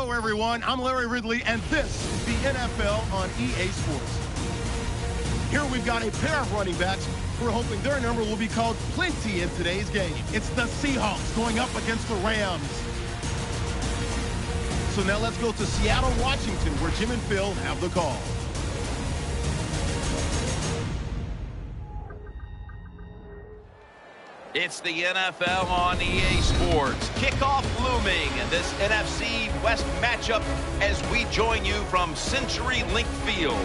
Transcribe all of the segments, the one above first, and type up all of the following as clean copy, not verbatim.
Hello, everyone. I'm Larry Ridley, and this is the NFL on EA Sports. Here we've got a pair of running backs. We're hoping their number will be called plenty in today's game. It's the Seahawks going up against the Rams. So now let's go to Seattle, Washington, where Jim and Phil have the call. It's the NFL on EA Sports. Kickoff looming in this NFC West matchup as we join you from CenturyLink Field.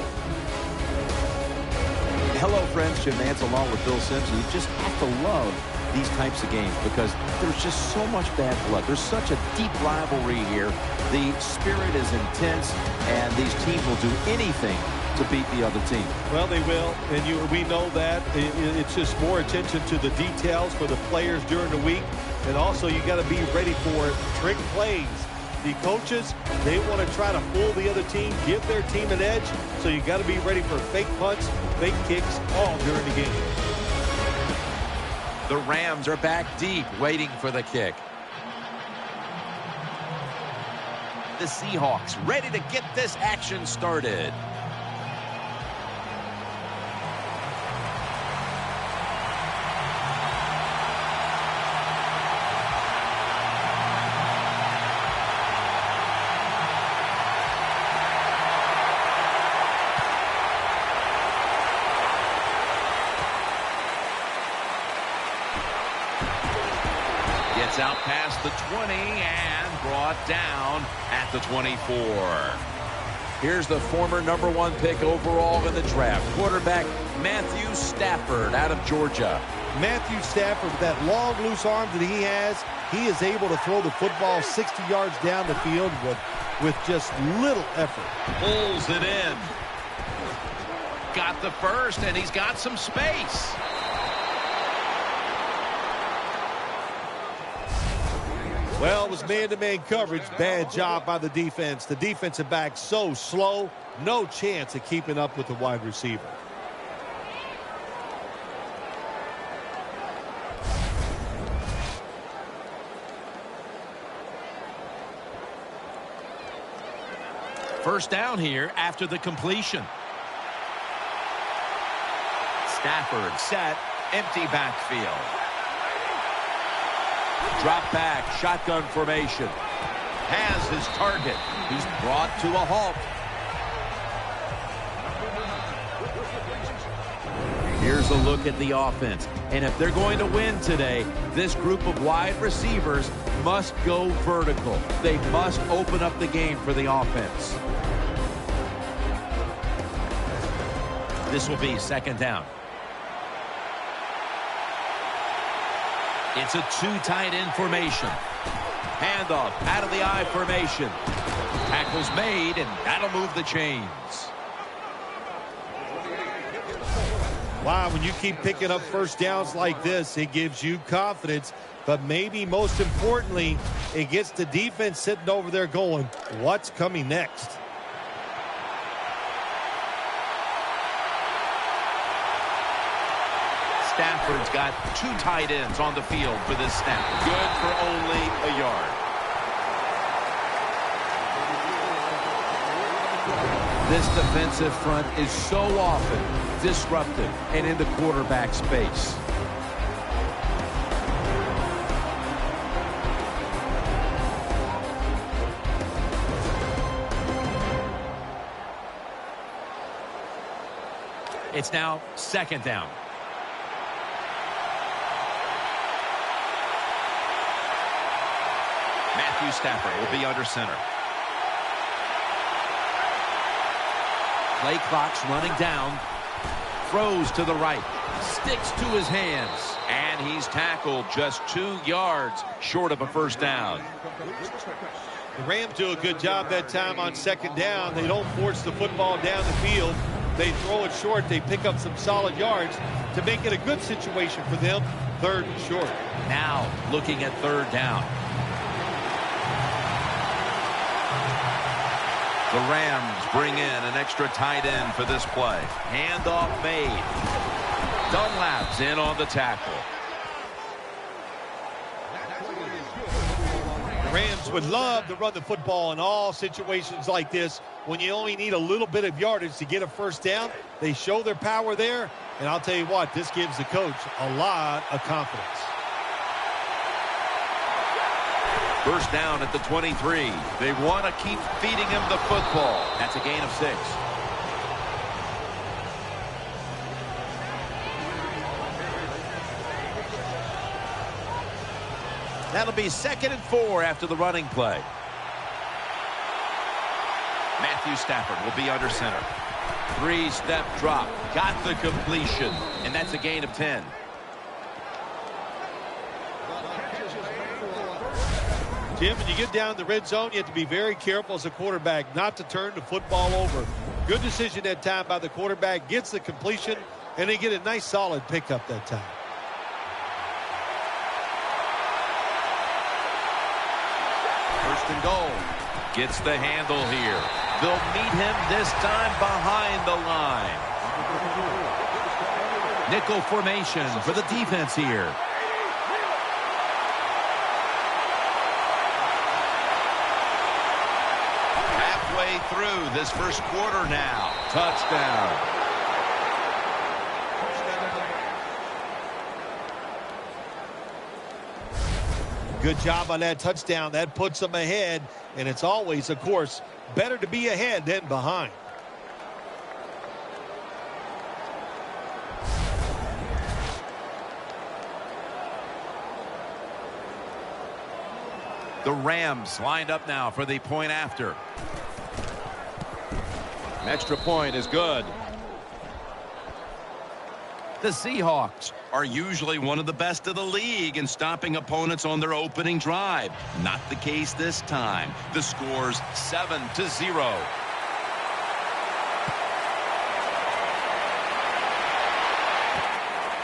Hello, friends. Jim Nance along with Bill Simpson. You just have to love these types of games because there's just so much bad blood. There's such a deep rivalry here. The spirit is intense, and these teams will do anything to beat the other team. Well, they will, and we know that. It's just more attention to the details for the players during the week, and also you got to be ready for trick plays. The coaches, they want to try to fool the other team, give their team an edge, so you got to be ready for fake punts, fake kicks all during the game. The Rams are back deep, waiting for the kick. The Seahawks ready to get this action started. Gets out past the 20 and brought down at the 24. Here's the former #1 pick overall in the draft, quarterback Matthew Stafford out of Georgia. Matthew Stafford, with that long, loose arm that he is able to throw the football 60 yards down the field with just little effort. Pulls it in. Got the first, and he's got some space. Well, it was man-to-man coverage. Bad job by the defense. The defensive back so slow, no chance of keeping up with the wide receiver. First down here after the completion. Stafford set, empty backfield. Drop back, shotgun formation. Has his target. He's brought to a halt. Here's a look at the offense. And if they're going to win today, this group of wide receivers must go vertical. They must open up the game for the offense. This will be second down. It's a two tight end formation. Handoff out of the I formation. Tackle's made, and that'll move the chains. Wow, when you keep picking up first downs like this, it gives you confidence. But maybe most importantly, it gets the defense sitting over there going, what's coming next? Stafford's got two tight ends on the field for this snap. Good for only a yard. This defensive front is so often disruptive and in the quarterback space. It's now second down. Matthew Stafford will be under center. Play clock's running down. Throws to the right. Sticks to his hands. And he's tackled just 2 yards short of a first down. The Rams do a good job that time on second down. They don't force the football down the field. They throw it short. They pick up some solid yards to make it a good situation for them. Third and short. Now looking at third down. The Rams bring in an extra tight end for this play. Handoff made. Dunlap's in on the tackle. The Rams would love to run the football in all situations like this. When you only need a little bit of yardage to get a first down, they show their power there. And I'll tell you what, this gives the coach a lot of confidence. First down at the 23. They want to keep feeding him the football. That's a gain of 6. That'll be 2nd and 4 after the running play. Matthew Stafford will be under center. 3-step drop. Got the completion. And that's a gain of 10. Jim, when you get down the red zone, you have to be very careful as a quarterback not to turn the football over. Good decision that time by the quarterback. Gets the completion, and they get a nice solid pickup that time. First and goal. Gets the handle here. They'll meet him this time behind the line. Nickel formation for the defense here. Halfway through this first quarter now. Touchdown. Good job on that touchdown. That puts them ahead, and it's always, of course, better to be ahead than behind. The Rams lined up now for the point after. An extra point is good. The Seahawks are usually one of the best of the league in stopping opponents on their opening drive. Not the case this time. The score's 7-0.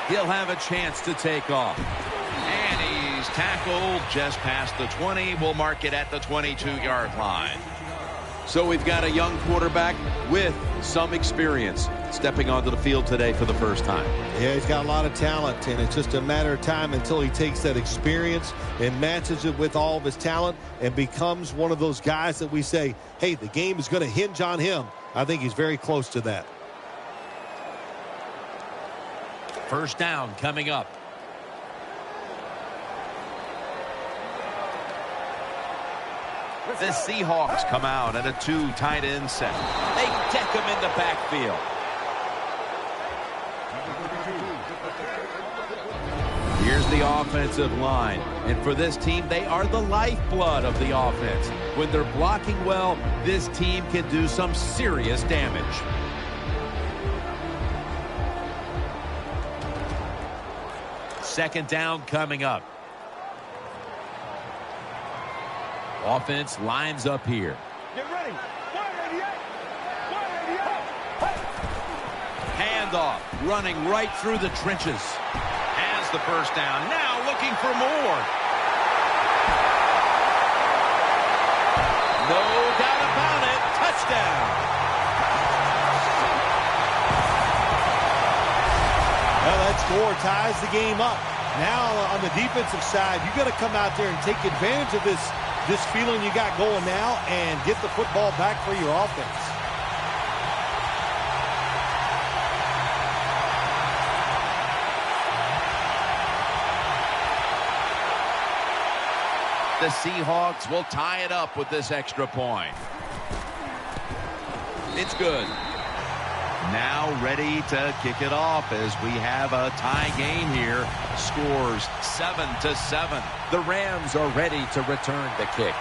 He'll have a chance to take off. And he's tackled just past the 20. We'll mark it at the 22-yard line. So we've got a young quarterback with some experience stepping onto the field today for the first time. Yeah, he's got a lot of talent, and it's just a matter of time until he takes that experience and matches it with all of his talent and becomes one of those guys that we say, hey, the game is going to hinge on him. I think he's very close to that. First down coming up. The Seahawks come out at a 2 tight end set. They deck him in the backfield. Here's the offensive line. And for this team, they are the lifeblood of the offense. When they're blocking well, this team can do some serious damage. Second down coming up. Offense lines up here. Get ready. 188. 188. Handoff, running right through the trenches. Has the first down. Now looking for more. No doubt about it. Touchdown. Well, that score ties the game up. Now on the defensive side, you got to come out there and take advantage of this feeling you got going now and get the football back for your offense. The Seahawks will tie it up with this extra point. It's good. Now ready to kick it off as we have a tie game here. Scores 7-7. The Rams are ready to return the kick.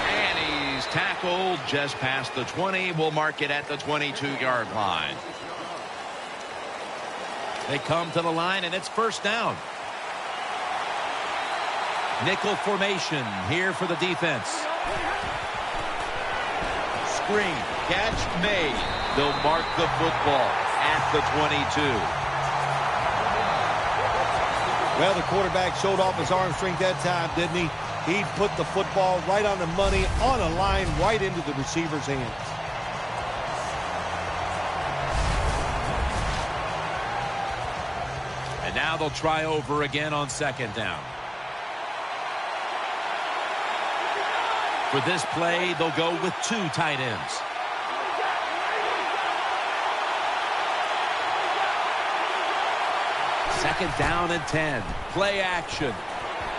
And he's tackled just past the 20. We'll mark it at the 22-yard line. They come to the line, and it's first down. Nickel formation here for the defense. Screen, catch made. They'll mark the football at the 22. Well, the quarterback showed off his arm strength that time, didn't he? He put the football right on the money, on a line, right into the receiver's hands. Now they'll try over again on second down. For this play, they'll go with 2 tight ends. Second down and 10. Play action.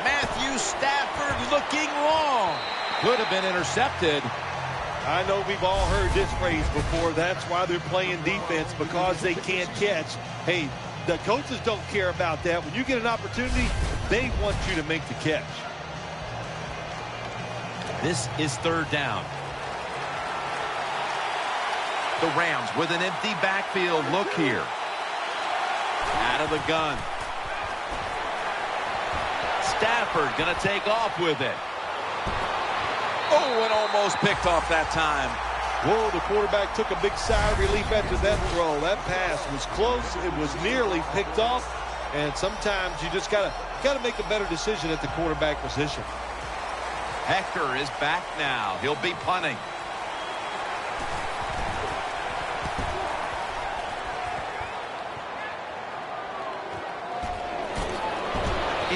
Matthew Stafford looking long. Could have been intercepted. I know we've all heard this phrase before. That's why they're playing defense, because they can't catch. Hey, the coaches don't care about that. When you get an opportunity, they want you to make the catch. This is third down. The Rams with an empty backfield look here. Out of the gun. Stafford going to take off with it. Oh, and almost picked off that time. Whoa, the quarterback took a big sigh of relief after that throw. That pass was close. It was nearly picked off. And sometimes you just gotta make a better decision at the quarterback position. Hector is back now. He'll be punting.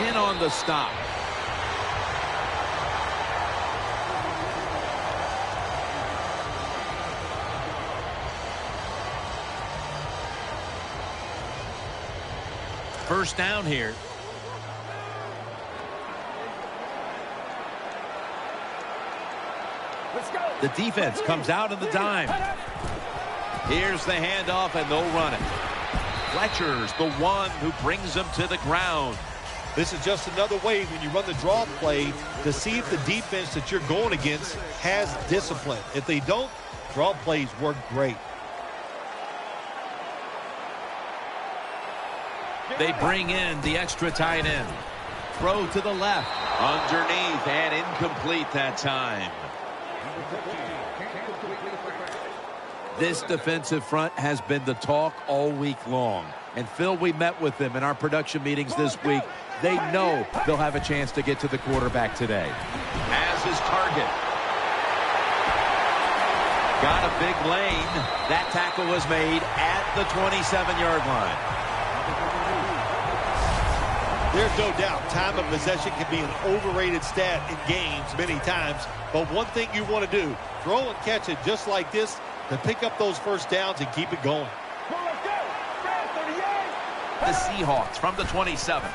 In on the stop. First down here. Let's go. The defense comes out in the dime. Here's the handoff, and they'll run it. Fletcher's the one who brings them to the ground. This is just another way when you run the draw play to see if the defense that you're going against has discipline. If they don't, draw plays work great. They bring in the extra tight end. Throw to the left. Underneath and incomplete that time. This defensive front has been the talk all week long. And Phil, we met with them in our production meetings this week. They know they'll have a chance to get to the quarterback today. As his target. Got a big lane. That tackle was made at the 27-yard line. There's no doubt time of possession can be an overrated stat in games many times. But one thing you want to do, throw and catch it just like this to pick up those first downs and keep it going. The Seahawks from the 27.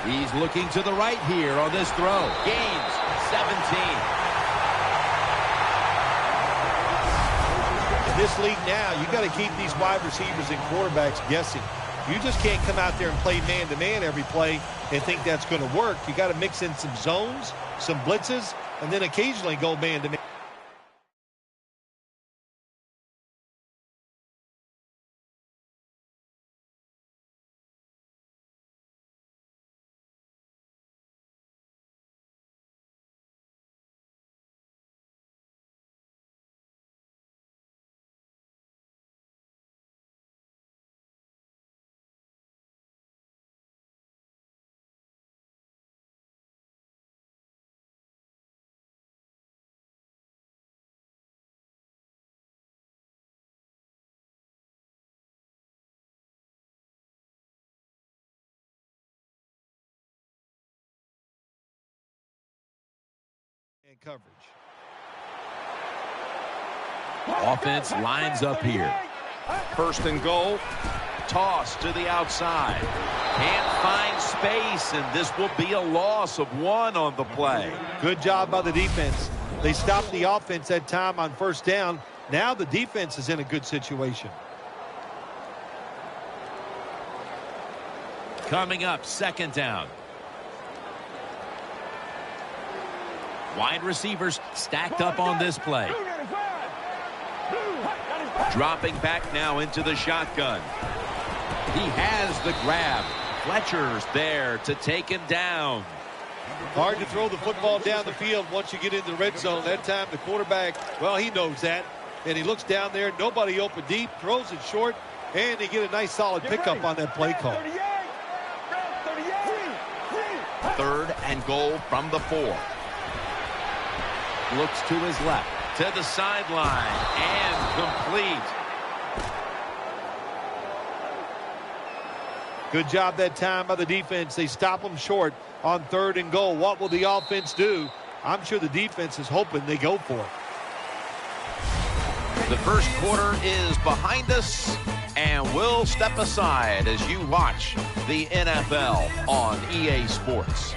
He's looking to the right here on this throw. Gains 17. In this league now, you got to keep these wide receivers and quarterbacks guessing. You just can't come out there and play man-to-man every play and think that's going to work. You got to mix in some zones, some blitzes, and then occasionally go man-to-man. And coverage. Offense lines up here. First and goal. Toss to the outside. Can't find space, and this will be a loss of 1 on the play. Good job by the defense. They stopped the offense that time on first down. Now the defense is in a good situation. Coming up, second down. Wide receivers stacked up on this play. Dropping back now into the shotgun. He has the grab. Fletcher's there to take him down. Hard to throw the football down the field once you get into the red zone. That time the quarterback, well, he knows that. And he looks down there, nobody open deep, throws it short, and they get a nice solid pickup on that play call. Third and goal from the 4. Looks to his left, to the sideline, and complete. Good job that time by the defense. They stop them short on 3rd and goal. What will the offense do? I'm sure the defense is hoping they go for it. The first quarter is behind us, and we'll step aside as you watch the NFL on EA Sports.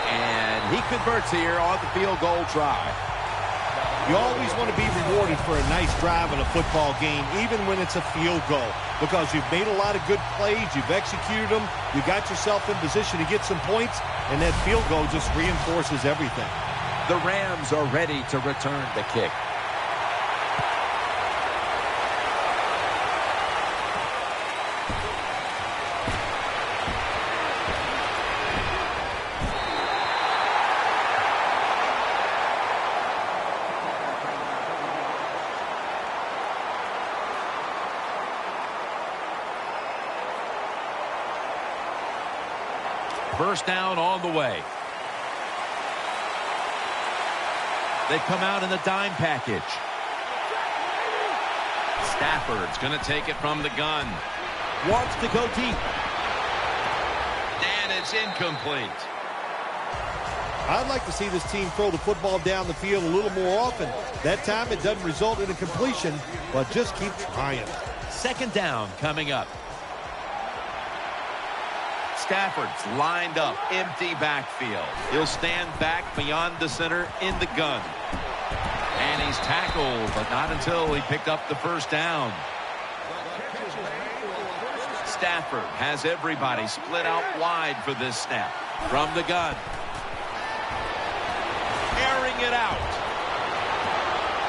And he converts here on the field goal try. You always want to be rewarded for a nice drive in a football game, even when it's a field goal, because you've made a lot of good plays, you've executed them, you got yourself in position to get some points, and that field goal just reinforces everything. The Rams are ready to return the kick. First down on the way. They come out in the dime package. Stafford's going to take it from the gun. Wants to go deep. And it's incomplete. I'd like to see this team throw the football down the field a little more often. That time it doesn't result in a completion, but just keep trying. Second down coming up. Stafford's lined up, empty backfield. He'll stand back beyond the center in the gun. And he's tackled, but not until he picked up the first down. Stafford has everybody split out wide for this snap. From the gun. Airing it out.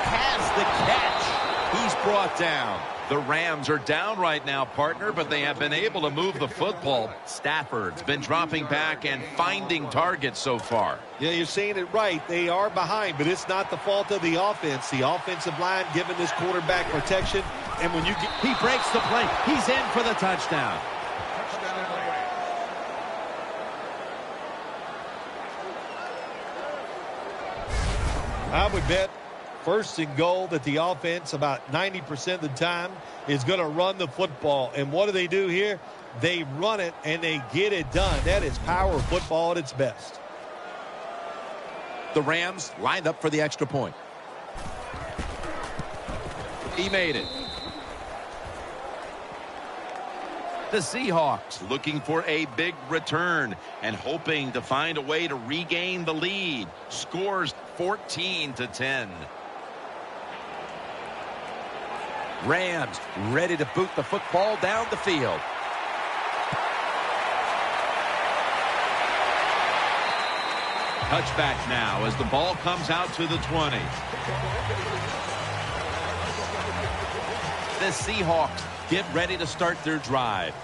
Has the catch. He's brought down. The Rams are down right now, partner, but they have been able to move the football. Stafford's been dropping back and finding targets so far. Yeah, you're saying it right. They are behind, but it's not the fault of the offense. The offensive line giving this quarterback protection. And when you get... He breaks the play. He's in for the touchdown. I would bet first and goal that the offense about 90% of the time is going to run the football. And what do here? They run it and they get it done. That is power football at its best. The Rams lined up for the extra point. He made it. The Seahawks looking for a big return and hoping to find a way to regain the lead. Scores 14-10. Rams ready to boot the football down the field. Touchback now as the ball comes out to the 20. The Seahawks get ready to start their drive.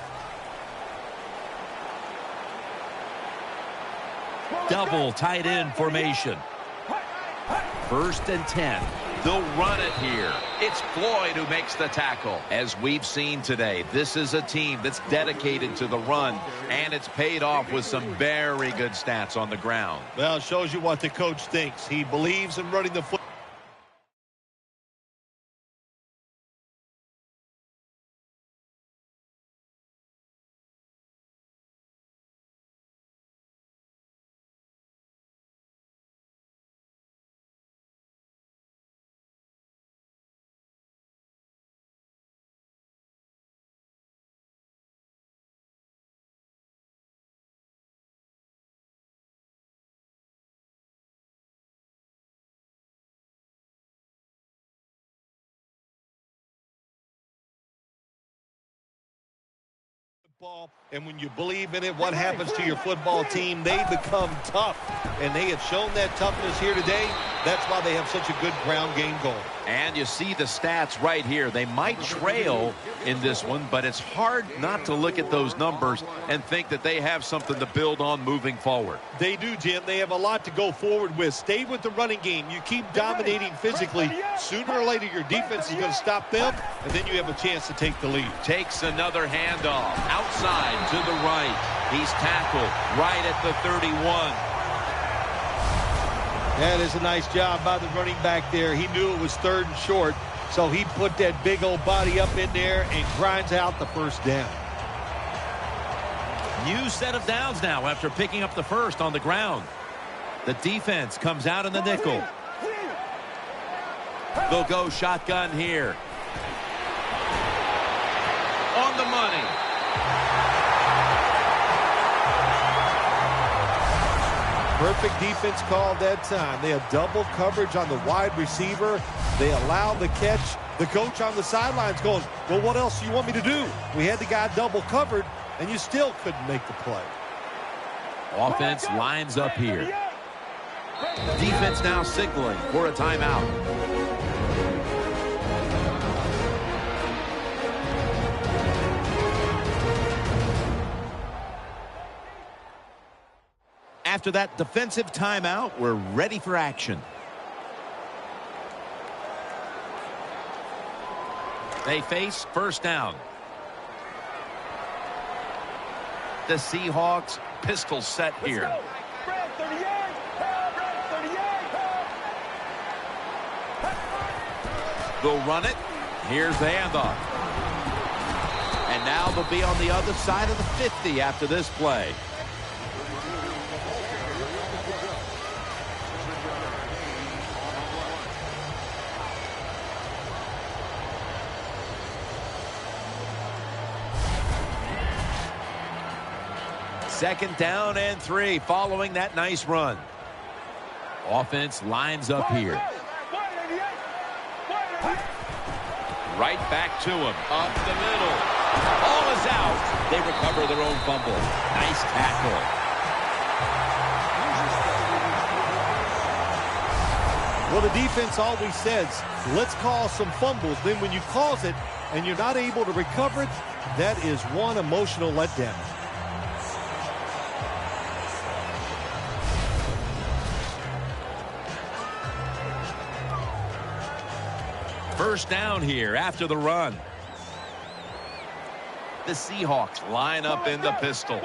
Double tight end formation. 1st and 10. They'll run it here. It's Floyd who makes the tackle. As we've seen today, this is a team that's dedicated to the run, and it's paid off with some very good stats on the ground. Well, it shows you what the coach thinks. He believes in running the football. And when you believe in it, what happens to your football team? They become tough, and they have shown that toughness here today. That's why they have such a good ground game going. And you see the stats right here. They might trail in this one, but it's hard not to look at those numbers and think that they have something to build on moving forward. They do, Jim. They have a lot to go forward with. Stay with the running game. You keep dominating physically. Sooner or later, your defense is going to stop them, and then you have a chance to take the lead. Takes another handoff outside to the right. He's tackled right at the 31. That is a nice job by the running back there. He knew it was 3rd and short, so he put that big old body up in there and grinds out the first down. New set of downs now after picking up the first on the ground. The defense comes out in the nickel. They'll go shotgun here. On the money. Perfect defense call that time. They had double coverage on the wide receiver. They allowed the catch. The coach on the sidelines going, well, what else do you want me to do? We had the guy double covered, and you still couldn't make the play. Offense lines up here. Defense now signaling for a timeout. After that defensive timeout, we're ready for action. They face first down. The Seahawks pistol set here. They'll run it. Here's the handoff. And now they'll be on the other side of the 50 after this play. Second down and 3 following that nice run. Offense lines up here. Right back to him. Up the middle. Ball is out. They recover their own fumble. Nice tackle. Well, the defense always says, let's cause some fumbles. Then when you cause it and you're not able to recover it, that is one emotional letdown. First down here after the run. The Seahawks line up in the pistol.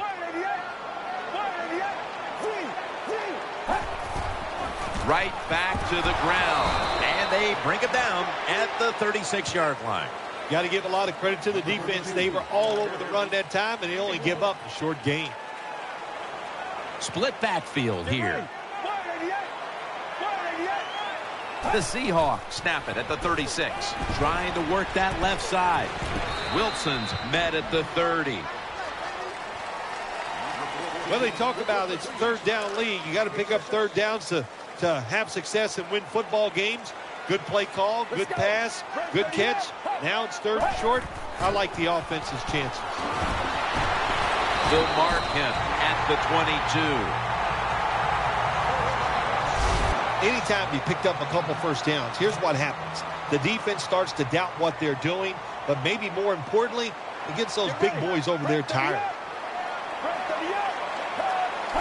Right back to the ground. And they bring it down at the 36-yard line. Got to give a lot of credit to the defense. They were all over the run that time, and they only give up a short gain. Split backfield here. The Seahawks snap it at the 36. Trying to work that left side. Wilson's met at the 30. Well, they talk about it's third down league. You got to pick up third downs to have success and win football games. Good play call, good pass, good catch. Now it's 3rd and short. I like the offense's chances. They'll mark him at the 22. Anytime you picked up a couple first downs, here's what happens. The defense starts to doubt what they're doing, but maybe more importantly, it gets those big boys over there tired.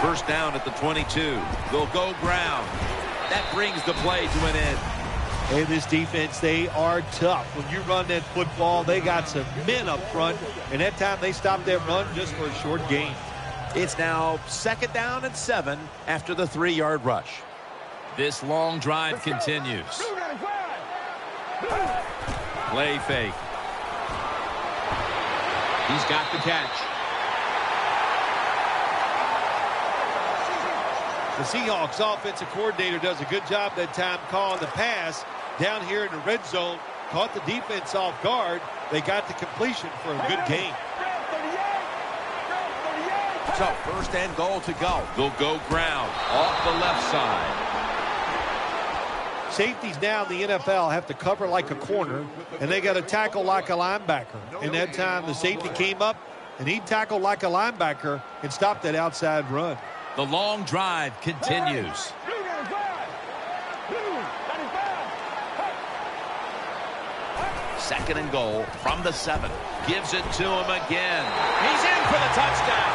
First down at the 22. They'll go ground. That brings the play to an end. Hey, this defense, they are tough. When you run that football, they got some men up front, and that time they stopped that run just for a short gain. It's now 2nd down and 7 after the 3-yard rush. This long drive continues. Play fake. He's got the catch. The Seahawks offensive coordinator does a good job that time calling the pass down here in the red zone. Caught the defense off guard. They got the completion for a good gain. So 1st and goal to go. They'll go ground off the left side. Safeties now in the NFL have to cover like a corner, and they got to tackle like a linebacker. And that time the safety came up, and he tackled like a linebacker and stopped that outside run. The long drive continues. Second and goal from the 7. Gives it to him again. He's in for the touchdown.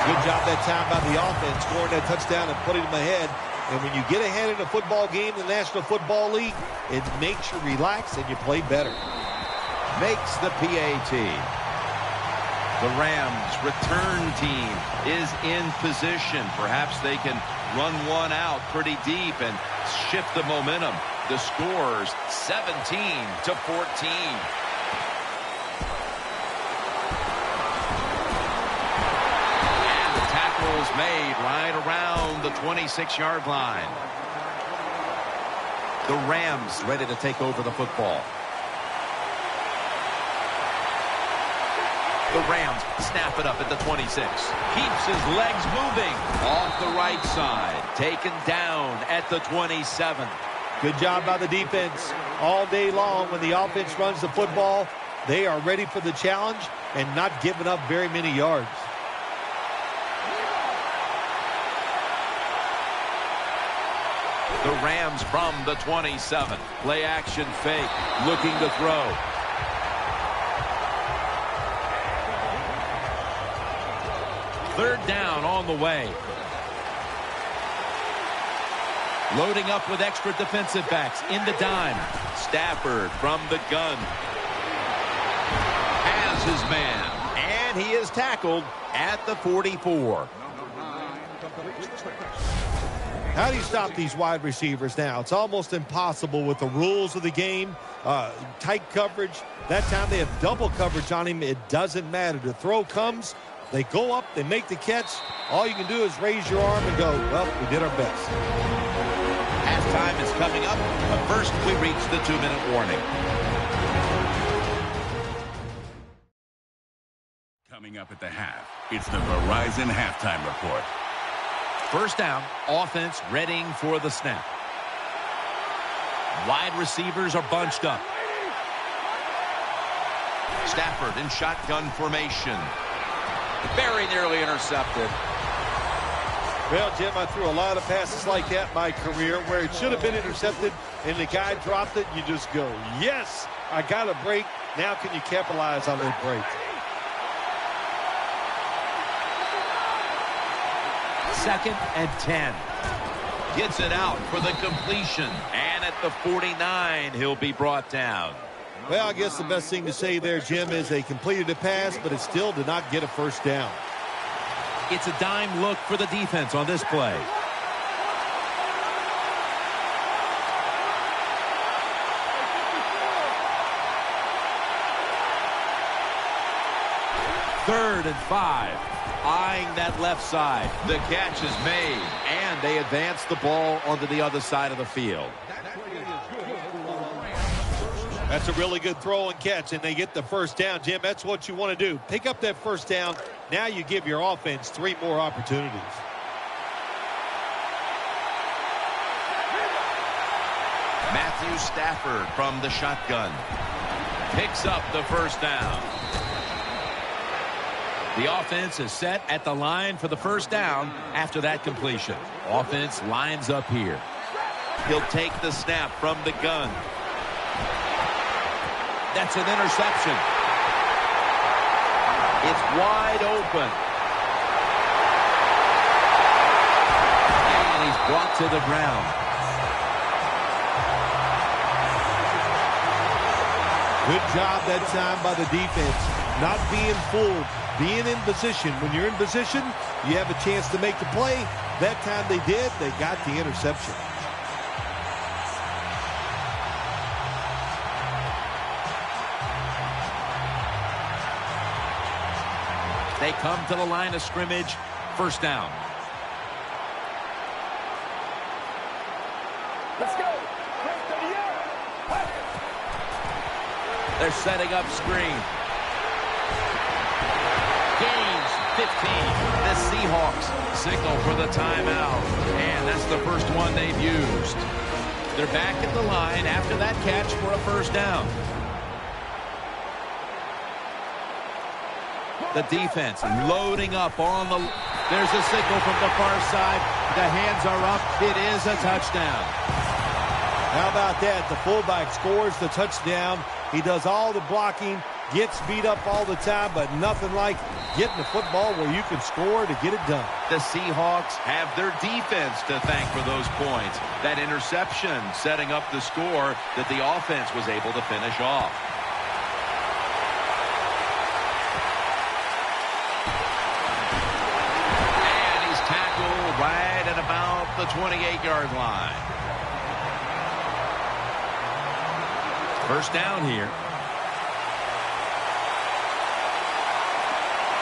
Good job that time by the offense, scoring that touchdown and putting them ahead. And when you get ahead in a football game in the National Football League, it makes you relax and you play better. Makes the PAT. The Rams return team is in position. Perhaps they can run one out pretty deep and shift the momentum. The score's 17-14. Made right around the 26-yard line. The Rams ready to take over the football. The Rams snap it up at the 26. Keeps his legs moving off the right side. Taken down at the 27. Good job by the defense. All day long when the offense runs the football, they are ready for the challenge and not giving up very many yards. The Rams from the 27. Play action fake. Looking to throw. Third down on the way. Loading up with extra defensive backs in the dime. Stafford from the gun. Has his man. And he is tackled at the 44. How do you stop these wide receivers now? It's almost impossible with the rules of the game. Tight coverage. That time they have double coverage on him. It doesn't matter. The throw comes. They go up. They make the catch. All you can do is raise your arm and go, well, we did our best. Halftime is coming up. But first, we reach the 2-minute warning. Coming up at the half, it's the Verizon Halftime Report. First down, offense readying for the snap. Wide receivers are bunched up. Stafford in shotgun formation. Very nearly intercepted. Well, Jim, I threw a lot of passes like that in my career where it should have been intercepted and the guy dropped it. You just go, yes, I got a break. Now can you capitalize on that break? Second and 10. Gets it out for the completion. And at the 49, he'll be brought down. Well, I guess the best thing to say there, Jim, is they completed a pass, but it still did not get a first down. It's a dime look for the defense on this play. Third and 5. Eyeing that left side. The catch is made, and they advance the ball onto the other side of the field. That's a really good throw and catch, and they get the first down, Jim. That's what you want to do. Pick up that first down. Now you give your offense 3 more opportunities. Matthew Stafford from the shotgun. Picks up the first down. The offense is set at the line for the first down after that completion. Offense lines up here. He'll take the snap from the gun. That's an interception. It's wide open. And he's brought to the ground. Good job that time by the defense. Not being fooled. Being in position. When you're in position, you have a chance to make the play. That time they did. They got the interception. They come to the line of scrimmage. First down. Let's go. They're setting up screen. Gains 15. The Seahawks signal for the timeout. And that's the first one they've used. They're back at the line after that catch for a first down. The defense loading up on the... There's a signal from the far side. The hands are up. It is a touchdown. How about that? The fullback scores the touchdown. He does all the blocking, gets beat up all the time, but nothing like getting the football where you can score to get it done. The Seahawks have their defense to thank for those points. That interception setting up the score that the offense was able to finish off. And he's tackled right at about the 28-yard line. First down here.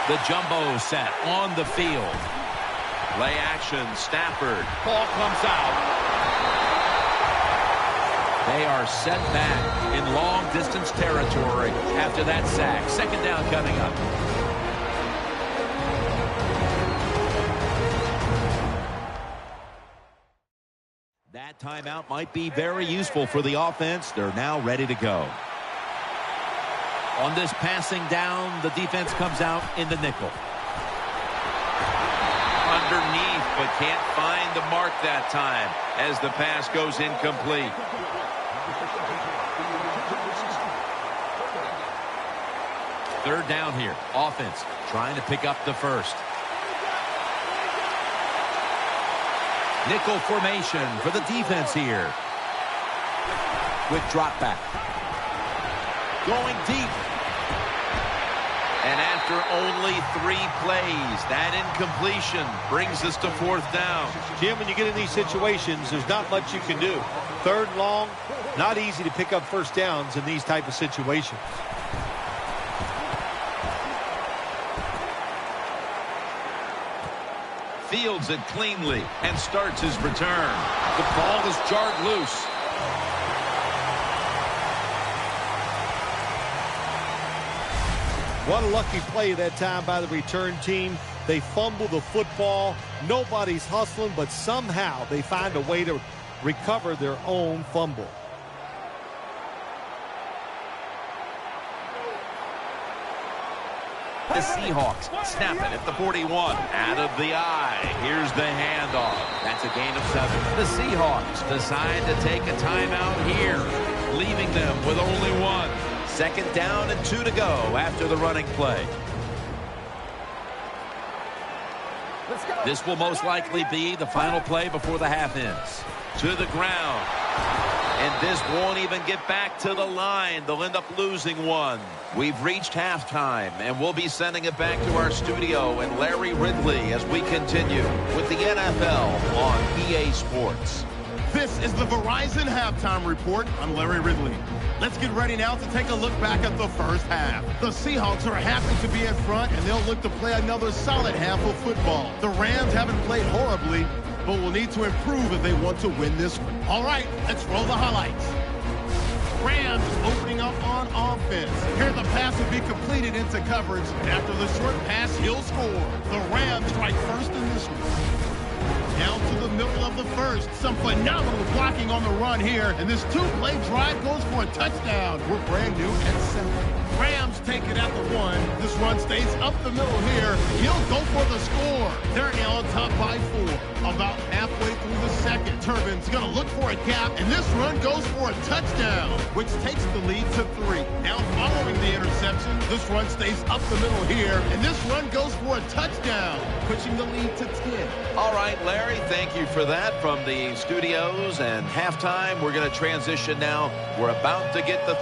The jumbo set on the field. Play action, Stafford. Ball comes out. They are set back in long-distance territory after that sack. Second down coming up. That timeout might be very useful for the offense. They're now ready to go. On this passing down, the defense comes out in the nickel. Underneath, but can't find the mark that time as the pass goes incomplete. Third down here. Offense trying to pick up the first. Nickel formation for the defense here. Quick drop back. Going deep. And after only 3 plays, that incompletion brings us to fourth down. Jim, when you get in these situations, there's not much you can do. Third and long, not easy to pick up first downs in these type of situations. Fields it cleanly and starts his return. The ball is jarred loose. What a lucky play that time by the return team. They fumble the football. Nobody's hustling, but somehow they find a way to recover their own fumble. The Seahawks snap it at the 41. Out of the eye. Here's the handoff. That's a gain of 7. The Seahawks decide to take a timeout here, leaving them with only 1. Second down and 2 to go after the running play. This will most likely be the final play before the half ends. To the ground. And this won't even get back to the line. They'll end up losing 1. We've reached halftime, and we'll be sending it back to our studio and Larry Ridley as we continue with the NFL on EA Sports. This is the Verizon Halftime Report. I'm Larry Ridley. Let's get ready now to take a look back at the first half. The Seahawks are happy to be in front, and they'll look to play another solid half of football. The Rams haven't played horribly, but will need to improve if they want to win this one. All right, let's roll the highlights. Rams opening up on offense. Here the pass will be completed into coverage. After the short pass, he'll score. The Rams strike first in this one. Down to the middle of the first. Some phenomenal blocking on the run here. And this 2-play drive goes for a touchdown. We're brand new at 7. Rams take it at the 1. This run stays up the middle here. He'll go for the score. They're now on top by 4. About halfway through the second. Turbin's going to look for a gap. And this run goes for a touchdown, which takes the lead to 3. Now following the interception, this run stays up the middle here. And this run goes for a touchdown, pushing the lead to 10. All right, Larry, thank you for that from the studios and halftime. We're going to transition now. We're about to get the